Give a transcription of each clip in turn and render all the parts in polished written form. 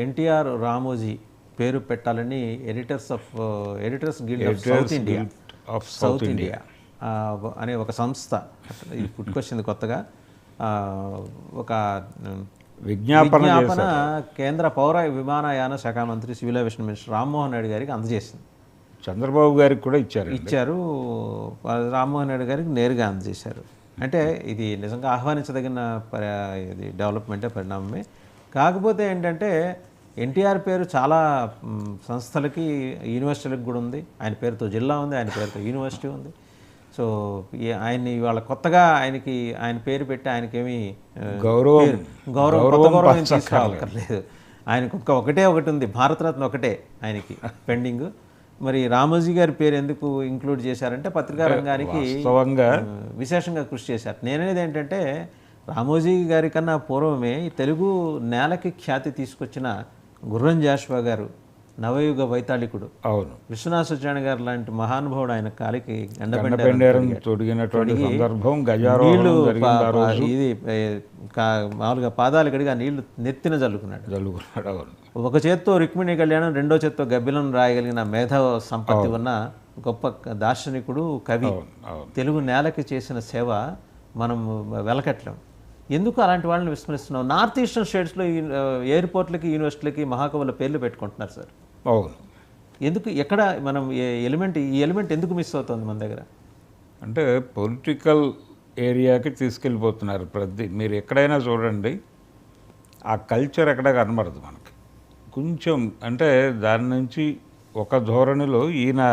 ఎన్టీఆర్ రామోజీ పేరు పెట్టాలని editors guild of south India అనే ఒక సంస్థ ఇది పుట్టుకొచ్చింది కొత్తగా. ఒక విజ్ఞాపన కేంద్ర పౌర విమానయాన శాఖ మంత్రి civil aviation minister Rammohan Naidu గారికి అందజేసింది. చంద్రబాబు గారికి కూడా ఇచ్చారు. రామ్మోహన్ నాయుడు గారికి నేరుగా అందజేశారు. అంటే ఇది నిజంగా ఆహ్వానించదగిన ఇది డెవలప్మెంటే, పరిణామమే. కాకపోతే ఏంటంటే ఎన్టీఆర్ పేరు చాలా సంస్థలకి, యూనివర్సిటీలకు కూడా ఉంది. ఆయన పేరుతో జిల్లా ఉంది, ఆయన పేరుతో యూనివర్సిటీ ఉంది. సో ఆయన్ని ఇవాళ కొత్తగా ఆయన పేరు పెట్టి ఆయనకేమీ గౌరవం తీసుకురావక్కర్లేదు. ఆయనకు ఒకటే ఒకటి ఉంది, భారతరత్న ఒకటే ఆయనకి పెండింగ్. మరి రామోజీ గారి పేరు ఎందుకు ఇంక్లూడ్ చేశారంటే పత్రికా రంగానికి విశేషంగా కృషి చేశారు. నేనేది ఏంటంటే రామోజీ గారి కన్నా పూర్వమే తెలుగు నేలకి ఖ్యాతి తీసుకొచ్చిన గుర్రం జాషువా గారు, నవయుగ వైతాళికుడు, అవును, విశ్వనాథ సత్యనారాయణ గారు లాంటి మహానుభావుడు ఆయన కాలికి ఇది మామూలుగా పాదాలు కడిగి ఆ నీళ్లు నెత్తిన జల్లుకున్నాడు. ఒక చేత్తో రుక్మిణి కళ్యాణం, రెండో చేత్తో గబ్బిలం రాయగలిగిన మేధా సంపత్తి ఉన్న గొప్ప దార్శనికుడు, కవి. తెలుగు నేలకి చేసిన సేవ మనం వెలకట్లేం. ఎందుకు అలాంటి వాళ్ళని విస్మరిస్తున్నాం? నార్త్ ఈస్టర్న్ స్టేట్స్లో ఎయిర్పోర్ట్లకి, యూనివర్సిటీలకి మహాకవుల పేర్లు పెట్టుకుంటున్నారు సార్. అవును. ఎందుకు? ఎక్కడ మనం ఈ ఎలిమెంట్ ఎందుకు మిస్ అవుతుంది మన దగ్గర? అంటే పొలిటికల్ ఏరియాకి తీసుకెళ్ళిపోతున్నారు. మీరు ఎక్కడైనా చూడండి, ఆ కల్చర్ ఎక్కడ కనబడదు మనకి. కొంచెం అంటే దాని నుంచి ఒక ధోరణిలో ఈయన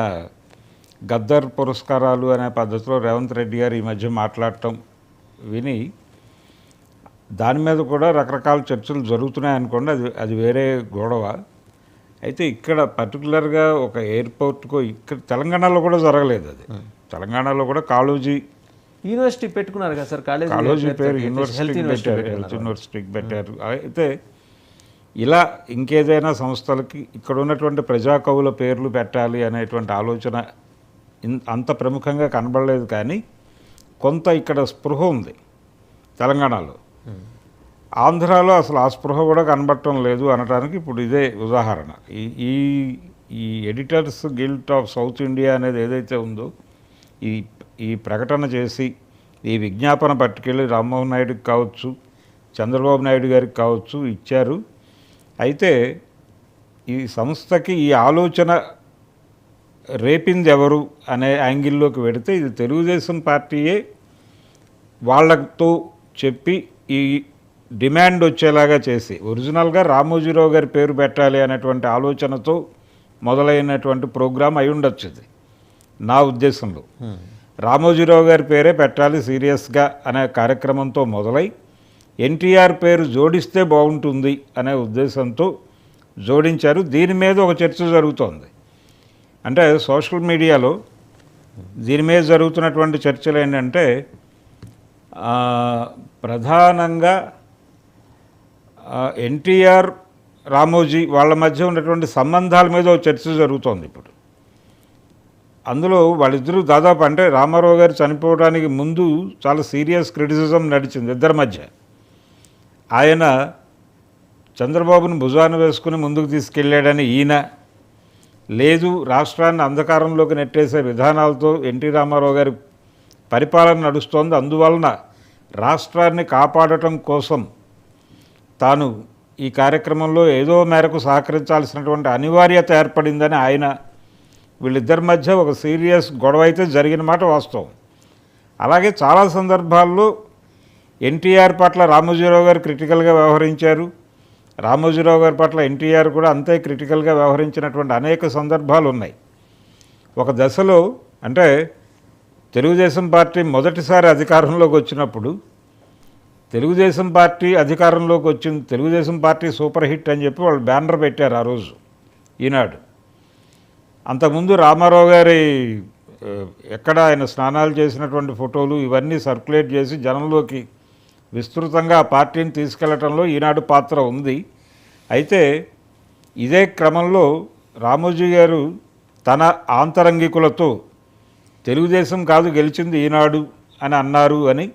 గద్దర్ పురస్కారాలు అనే పద్ధతిలో రేవంత్ రెడ్డి గారు ఈ మధ్య మాట్లాడటం విని దాని మీద కూడా రకరకాల చర్చలు జరుగుతున్నాయి అనుకోండి, అది వేరే గొడవ. అయితే ఇక్కడ పర్టికులర్గా ఒక ఎయిర్పోర్ట్కో ఇక్కడ తెలంగాణలో కూడా జరగలేదు. అది తెలంగాణలో కూడా కాళోజీ యూనివర్సిటీ పెట్టుకున్నారు కదా సార్, కాళోజీ పేరు యూనివర్సిటీకి పెట్టారు, హెల్త్ యూనివర్సిటీకి పెట్టారు. అయితే ఇలా ఇంకేదైనా సంస్థలకి ఇక్కడ ఉన్నటువంటి ప్రజాకవుల పేర్లు పెట్టాలి అనేటువంటి ఆలోచన అంత ప్రముఖంగా కనబడలేదు. కానీ కొంత ఇక్కడ స్పృహ ఉంది తెలంగాణలో. ఆంధ్రాలో అసలు ఆ స్పృహ కూడా కనబడటం లేదు అనడానికి ఇప్పుడు ఇదే ఉదాహరణ. ఈ editors guild of south India అనేది ఏదైతే ఉందో, ఈ ప్రకటన చేసి ఈ విజ్ఞాపన పట్టుకెళ్ళి రామ్మోహన్ నాయుడుకి కావచ్చు, చంద్రబాబు నాయుడు గారికి కావచ్చు ఇచ్చారు. అయితే ఈ సంస్థకి ఈ ఆలోచన రేపింది ఎవరు అనే యాంగిల్లోకి వెడితే ఇది తెలుగుదేశం పార్టీయే వాళ్ళతో చెప్పి ఈ డిమాండ్ వచ్చేలాగా చేసి ఒరిజినల్గా రామోజీరావు గారి పేరు పెట్టాలి అనేటువంటి ఆలోచనతో మొదలైనటువంటి ప్రోగ్రాం అయి ఉండొచ్చు ఇది నా ఉద్దేశంలో. రామోజీరావు గారి పేరే పెట్టాలి సీరియస్గా అనే కార్యక్రమంతో మొదలై ఎన్టీఆర్ పేరు జోడిస్తే బాగుంటుంది అనే ఉద్దేశంతో జోడించారు. దీని మీద ఒక చర్చ జరుగుతోంది. అంటే సోషల్ మీడియాలో దీని మీద జరుగుతున్నటువంటి చర్చలు ఏంటంటే ప్రధానంగా ఎన్టీఆర్ రామోజీ వాళ్ళ మధ్య ఉన్నటువంటి సంబంధాల మీద ఒక చర్చ జరుగుతోంది ఇప్పుడు. అందులో వాళ్ళిద్దరూ దాదాపు అంటే రామారావు గారు చనిపోవడానికి ముందు చాలా సీరియస్ క్రిటిసిజం నడిచింది ఇద్దరి మధ్య. ఆయన చంద్రబాబును భుజాన వేసుకుని ముందుకు తీసుకెళ్ళాడని ఈయన, లేదు రాష్ట్రాన్ని అంధకారంలోకి నెట్టేసే విధానాలతో ఎన్టీ రామారావు గారి పరిపాలన నడుస్తోంది, అందువలన రాష్ట్రాన్ని కాపాడటం కోసం తాను ఈ కార్యక్రమంలో ఏదో మేరకు సహకరించాల్సినటువంటి అనివార్యత ఏర్పడిందని ఆయన. వీళ్ళిద్దరి మధ్య ఒక సీరియస్ గొడవ అయితే జరిగిన మాట వాస్తవం. అలాగే చాలా సందర్భాల్లో ఎన్టీఆర్ పట్ల రామోజీరావు గారు క్రిటికల్గా వ్యవహరించారు, రామోజీరావు గారి పట్ల ఎన్టీఆర్ కూడా అంతే క్రిటికల్గా వ్యవహరించినటువంటి అనేక సందర్భాలు ఉన్నాయి. ఒక దశలో అంటే తెలుగుదేశం పార్టీ మొదటిసారి అధికారంలోకి వచ్చినప్పుడు తెలుగుదేశం పార్టీ అధికారంలోకి వచ్చింది, తెలుగుదేశం పార్టీ సూపర్ హిట్ అని చెప్పి వాళ్ళు బ్యానర్ పెట్టారు ఆ రోజు ఈనాడు. అంతకుముందు రామారావు గారి ఎక్కడ ఆయన స్నానాలు చేసినటువంటి ఫోటోలు ఇవన్నీ సర్క్యులేట్ చేసి జనంలోకి విస్తృతంగా ఆ పార్టీని తీసుకెళ్లడంలో ఈనాడు పాత్ర ఉంది. అయితే ఇదే క్రమంలో రామోజీ గారు తన ఆంతరంగికులతో తెలుగుదేశం కాదు గెలిచింది ఈనాడు అని అన్నారు అని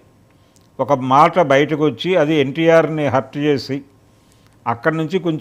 ఒక మాట బయటకు వచ్చి అది ఎన్టీఆర్ని హర్ట్ చేసి అక్కడి నుంచి కొంచెం